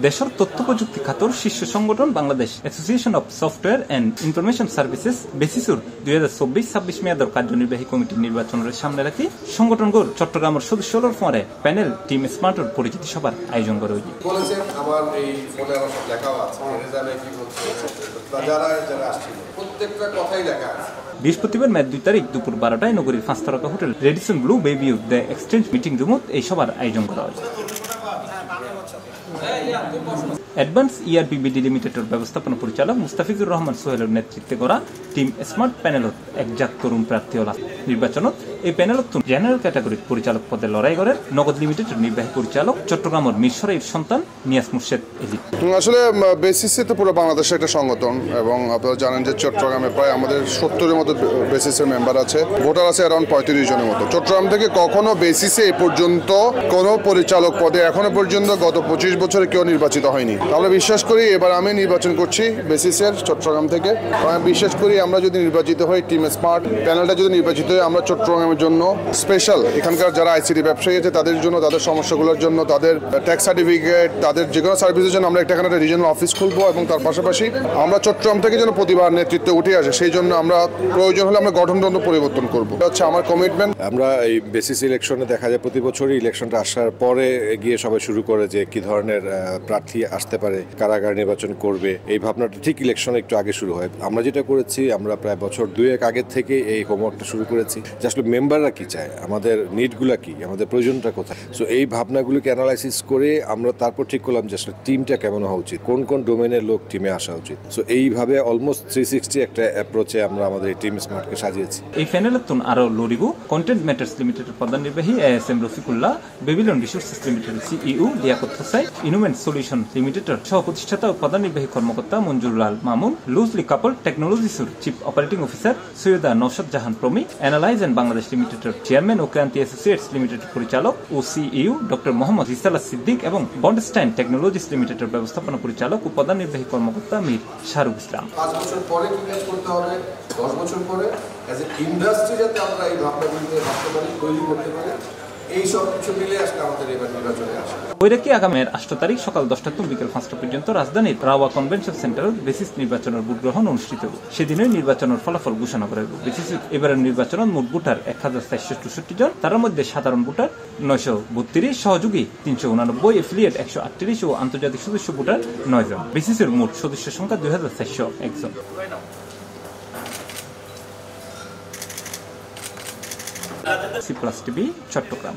দেশের তথ্য প্রযুক্তি খাতর শীর্ষ সংগঠন Bangladesh association of software and information services বেসিসুর 2024-26 মেয়াদের কার্যনির্বাহী কমিটির নির্বাচনের সামনে রাখি সংগঠনগুলোর চট্টগ্রামের সদস্যদের পরে প্যানেল টিম স্মার্টর পরিচিতি সভার আয়োজন করা হয়েছে। বৃহস্পতিবার মে 2 তারিখ দুপুর 12টায় নগরীর 5 তারকা hotel Radisson Blu Bay View the Exchange meeting রুমত এই সভার আয়োজন করা হয়েছে। অ্যাডভান্স ইআরপিবিডি লিমিটেডের ব্যবস্থাপনা পরিচালক মুস্তাফিজুর রহমান সোহেলের নেতৃত্বে করা টিম স্মার্ট প্যানেলত একজাত তরুণ প্রার্থী হল নির্বাচনত। এই প্যানেলত জেনারেল ক্যাটাগরির পরিচালক পদে লড়াই করেন নগদ লিমিটেডের নির্বাহী পরিচালক চট্টগ্রামের মিরসরাইয়ের সন্তান নিয়াজ মুর্শেদ এজিদ। আসলে বেসিসে তো পুরো বাংলাদেশের একটা সংগঠন এবং আপনারা জানেন যে চট্টগ্রামে প্রায় আমাদের 70-এর মতো বেসিসের মেম্বার আছে, ভোটার আছে অ্যারাউন্ড 35 জনের মতো। চট্টগ্রাম থেকে কখনো বেসিসে এ পর্যন্ত কোনো পরিচালক পদে এখনো পর্যন্ত গত 25 বছরে কেউ নির্বাচিত হয়নি। আমরা বিশ্বাস করি এবার আমি নির্বাচন করছি বেসিসের চট্টগ্রাম থেকে। আমি বিশ্বাস করি আমরা যদি নির্বাচিত হই, টিম স্মার্ট প্যানেলটা যদি নির্বাচিত হয়, আমরা চট্টগ্রামের জন্য স্পেশাল এখানকার যারা আইসিটি ব্যবসায়ী আছে তাদের জন্য, তাদের সমস্যাগুলোর জন্য, তাদের ট্যাক্স সার্টিফিকেট, তাদের যে কোনো সার্ভিসের জন্য আমরা এখানে একটা রিজনাল অফিস খুলবো এবং তার পাশাপাশি আমরা চট্টগ্রাম থেকে যেন প্রতিবার নেতৃত্বে উঠে আসে সেই জন্য আমরা প্রয়োজন হলে আমরা গঠনতন্ত্র পরিবর্তন করবো। এটা হচ্ছে আমার কমিটমেন্ট। আমরা এই বেসিস ইলেকশনে দেখা যায় প্রতি বছরই ইলেকশনটা আসার পরে গিয়ে সবাই শুরু করে যে কি ধরনের প্রার্থী আসতে পারে, কারাগার নির্বাচন করবে, এই ভাবনাটা ঠিক ইলেকশনে একটু আগে শুরু হয়। আমরা যেটা করেছি, আমরা প্রায় বছর 2-1 আগের থেকে এই হোমওয়ার্কটা শুরু করেছি যে আসলে মেম্বাররা কি চায়, আমাদের নিডগুলা কি, আমাদের প্রয়োজনটা কোথায়। সো এই ভাবনাগুলোকে অ্যানালাইসিস করে আমরা তারপর ঠিক করলাম যে আসলে টিমটা কেমন হওয়া উচিত, কোন কোন ডোমেনের লোক টিমে আসা উচিত। সো এইভাবে অলমোস্ট 360 একটা অ্যাপ্রোচে আমরা আমাদের এই টিম স্মার্টকে সাজিয়েছি। এই প্যানেলের আরো লড়িব কন্টেন্ট ম্যাটার্স লিমিটেডের প্রধান নির্বাহী ASM রফিকুল্লাহ, বেবিলন রিসোর্সেস লিমিটেডের CEO Liaquat Hossain, Innovent solution লিমিটেডের সহ প্রতিষ্ঠাতা ও প্রধান নির্বাহী কর্মকর্তা মঞ্জুরুল মামুন, লুজলি কাপল টেকনোলজিসের chief operating officer Syeda Naushad Jahan Promi, analyse and Bangladesh লিমিটেডের চেয়ারম্যান ও ক্রান্তি অ্যাসোসিয়েটস লিমিটেডের পরিচালক ও সিইও ডক্টর মোহাম্মদ রিসালাত সিদ্দিক এবং বন্ডস্টাইন টেকনোলজিস লিমিটেডের ব্যবস্থাপনা পরিচালক ও প্রধান নির্বাহী কর্মকর্তা মীর শাহরুখ ইসলাম। 5 বছর পরে কি কাজ করতে হবে, 10 বছর পরে অ্যাজ এ ইন্ডাস্ট্রি যাতে আমরা এই ভাবনাগুলো নিয়ে ভাবতে পারি, তৈরি করতে পারি, এই সব কিছু মিলে আসলে আমাদের এবার নির্বাচনে আসে। বৈরাকি আগামী 8 তারিখ সকাল 10টা থেকে বিকেল 5টা পর্যন্ত রাজধানীর রাওয়া কনভেনশন সেন্টারে বেসিস নির্বাচনের ভোট গ্রহণ অনুষ্ঠিত হবে। সেদিনই নির্বাচনের ফলাফল ঘোষণা করা হবে। বেসিস এবারের নির্বাচনের মোট ভোটার 1464 জন, তার মধ্যে সাধারণ ভোটার 932, সহযোগী 389, এফিলিয়েট 138 ও আন্তর্জাতিক সদস্য ভোটার 9 জন। বেসিসের মোট সদস্য সংখ্যা 2401 জন। C+ TV Chittagong.